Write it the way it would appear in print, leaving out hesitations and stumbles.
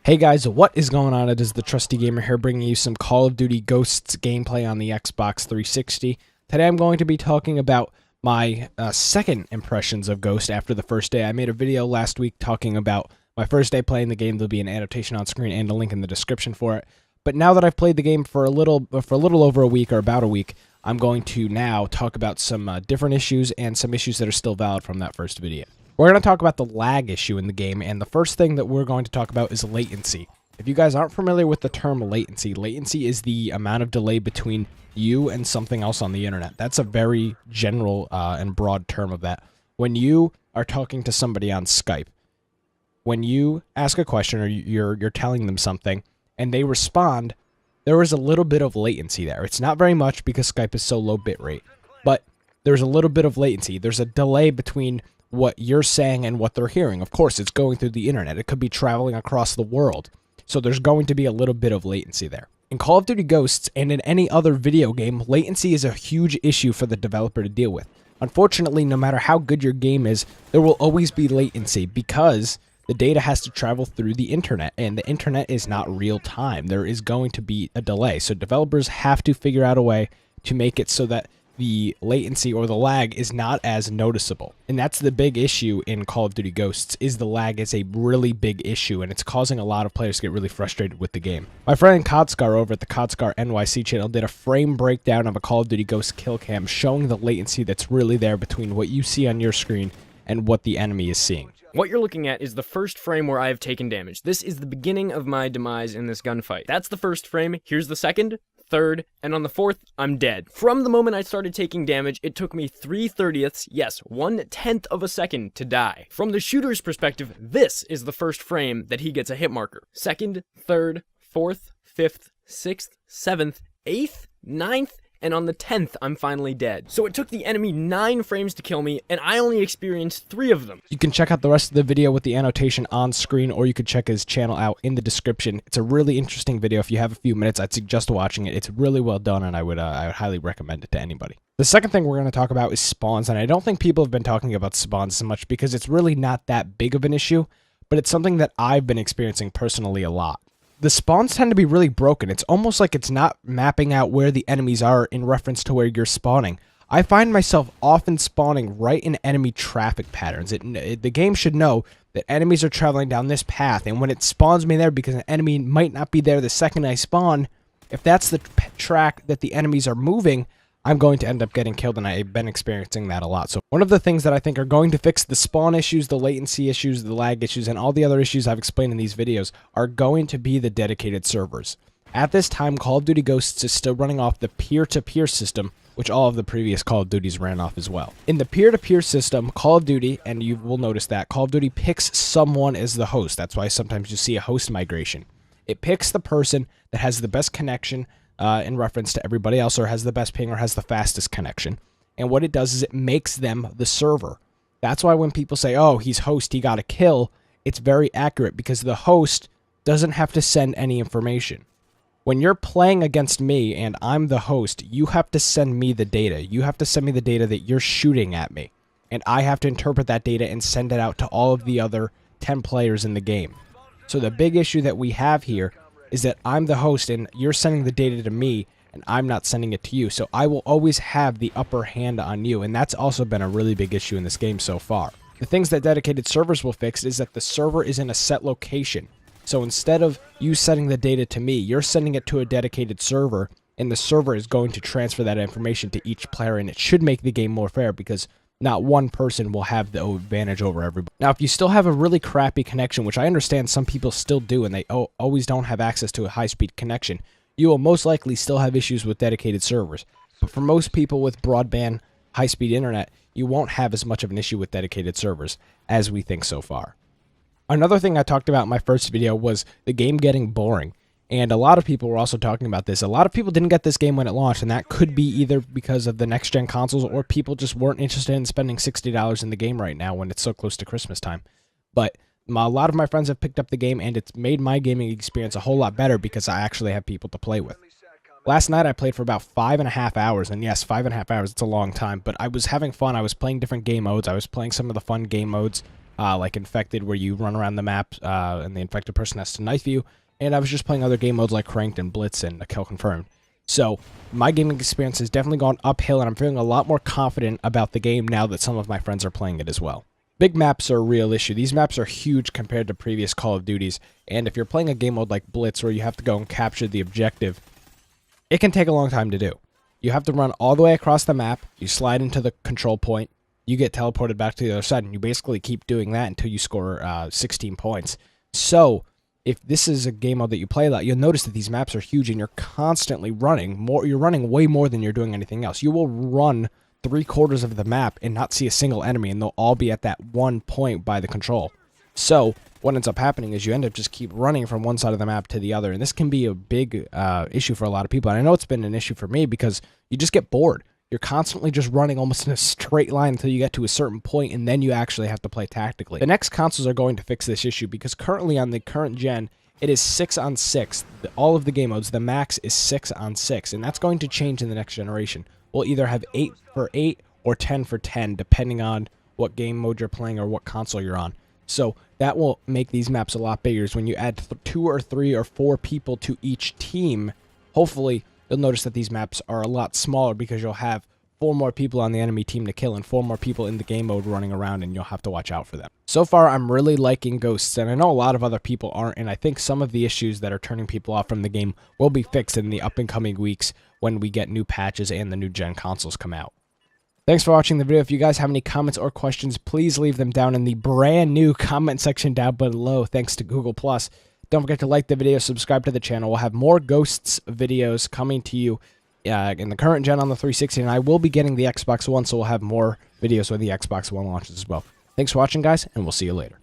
Hey guys, what is going on? It is Thetrustygamer here bringing you some Call of Duty Ghosts gameplay on the Xbox 360. Today I'm going to be talking about my second impressions of Ghost after the first day. I made a video last week talking about my first day playing the game. There'll be an annotation on screen and a link in the description for it. But now that I've played the game for a little over a week, or about a week, I'm going to now talk about some different issues and some issues that are still valid from that first video. We're going to talk about the lag issue in the game, and the first thing that we're going to talk about is latency. If you guys aren't familiar with the term latency, latency is the amount of delay between you and something else on the internet. That's a very general and broad term of that. When you are talking to somebody on Skype, when you ask a question or you're telling them something and they respond, there is a little bit of latency there. It's not very much because Skype is so low bitrate, but there's a little bit of latency. There's a delay between what you're saying and what they're hearing. Of course, it's going through the internet. It could be traveling across the world. So there's going to be a little bit of latency there. In Call of Duty Ghosts and in any other video game, latency is a huge issue for the developer to deal with. Unfortunately, no matter how good your game is, there will always be latency because the data has to travel through the internet, and the internet is not real time. There is going to be a delay. So developers have to figure out a way to make it so that the latency or the lag is not as noticeable. And that's the big issue in Call of Duty Ghosts, is the lag is a really big issue, and it's causing a lot of players to get really frustrated with the game. My friend Kodscar over at the Kodscar NYC channel did a frame breakdown of a Call of Duty Ghost kill cam showing the latency that's really there between what you see on your screen and what the enemy is seeing. What you're looking at is the first frame where I have taken damage. This is the beginning of my demise in this gunfight. That's the first frame. Here's the second, third, and on the fourth, I'm dead. From the moment I started taking damage, it took me 3/30ths, yes, 1/10 of a second to die. From the shooter's perspective, this is the first frame that he gets a hit marker. Second, third, fourth, fifth, sixth, seventh, eighth, ninth, and on the 10th, I'm finally dead. So it took the enemy 9 frames to kill me, and I only experienced 3 of them. You can check out the rest of the video with the annotation on screen, or you could check his channel out in the description. It's a really interesting video. If you have a few minutes, I'd suggest watching it. It's really well done, and I would highly recommend it to anybody. The second thing we're going to talk about is spawns, and I don't think people have been talking about spawns so much because it's really not that big of an issue, but it's something that I've been experiencing personally a lot. The spawns tend to be really broken. It's almost like it's not mapping out where the enemies are in reference to where you're spawning. I find myself often spawning right in enemy traffic patterns. The game should know that enemies are traveling down this path, and when it spawns me there because an enemy might not be there the second I spawn, if that's the track that the enemies are moving, I'm going to end up getting killed, and I've been experiencing that a lot. So one of the things that I think are going to fix the spawn issues, the latency issues, the lag issues, and all the other issues I've explained in these videos are going to be the dedicated servers. At this time, Call of Duty Ghosts is still running off the peer-to-peer system, which all of the previous Call of Duties ran off as well. In the peer-to-peer system, Call of Duty, and you will notice that, Call of Duty picks someone as the host. That's why sometimes you see a host migration. It picks the person that has the best connection in reference to everybody else, or has the best ping, or has the fastest connection. And what it does is it makes them the server. That's why when people say, oh, he's host, he got a kill, it's very accurate because the host doesn't have to send any information. When you're playing against me and I'm the host, you have to send me the data. You have to send me the data that you're shooting at me. And I have to interpret that data and send it out to all of the other 10 players in the game. So the big issue that we have here is that I'm the host and you're sending the data to me and I'm not sending it to you. So I will always have the upper hand on you, and that's also been a really big issue in this game so far. The things that dedicated servers will fix is that the server is in a set location. So instead of you sending the data to me, you're sending it to a dedicated server, and the server is going to transfer that information to each player, and it should make the game more fair because not one person will have the advantage over everybody. Now, if you still have a really crappy connection, which I understand some people still do, and they always don't have access to a high-speed connection, you will most likely still have issues with dedicated servers. But for most people with broadband, high-speed internet, you won't have as much of an issue with dedicated servers as we think so far. Another thing I talked about in my first video was the game getting boring. And a lot of people were also talking about this. A lot of people didn't get this game when it launched, and that could be either because of the next-gen consoles or people just weren't interested in spending $60 in the game right now when it's so close to Christmas time. But a lot of my friends have picked up the game, and it's made my gaming experience a whole lot better because I actually have people to play with. Last night I played for about 5.5 hours, and yes, 5.5 hours, it's a long time, but I was having fun. I was playing different game modes. I was playing some of the fun game modes. like Infected, where you run around the map and the infected person has to knife you. And I was just playing other game modes like Ranked and Blitz and A Kill Confirmed. So my gaming experience has definitely gone uphill, and I'm feeling a lot more confident about the game now that some of my friends are playing it as well. Big maps are a real issue. These maps are huge compared to previous Call of Duties, and if you're playing a game mode like Blitz where you have to go and capture the objective, it can take a long time to do. You have to run all the way across the map, you slide into the control point, you get teleported back to the other side, and you basically keep doing that until you score 16 points. So if this is a game mode that you play a lot, you'll notice that these maps are huge and you're constantly running more. You're running way more than you're doing anything else. You will run 3/4 of the map and not see a single enemy, and they'll all be at that one point by the control. So what ends up happening is you end up just keep running from one side of the map to the other, and this can be a big issue for a lot of people. And I know it's been an issue for me because you just get bored. You're constantly just running almost in a straight line until you get to a certain point, and then you actually have to play tactically. The next consoles are going to fix this issue because currently on the current gen, it is 6-on-6. All of the game modes, the max is 6-on-6, and that's going to change in the next generation. We'll either have 8-for-8 or 10-for-10, depending on what game mode you're playing or what console you're on. So that will make these maps a lot bigger. When you add 2 or 3 or 4 people to each team, hopefully you'll notice that these maps are a lot smaller because you'll have 4 more people on the enemy team to kill and 4 more people in the game mode running around, and you'll have to watch out for them. So far, I'm really liking Ghosts, and I know a lot of other people aren't, and I think some of the issues that are turning people off from the game will be fixed in the up and coming weeks when we get new patches and the new gen consoles come out. Thanks for watching the video. If you guys have any comments or questions, please leave them down in the brand new comment section down below, thanks to Google+. Don't forget to like the video, subscribe to the channel. We'll have more Ghosts videos coming to you in the current gen on the 360, and I will be getting the Xbox One, so we'll have more videos when the Xbox One launches as well. Thanks for watching, guys, and we'll see you later.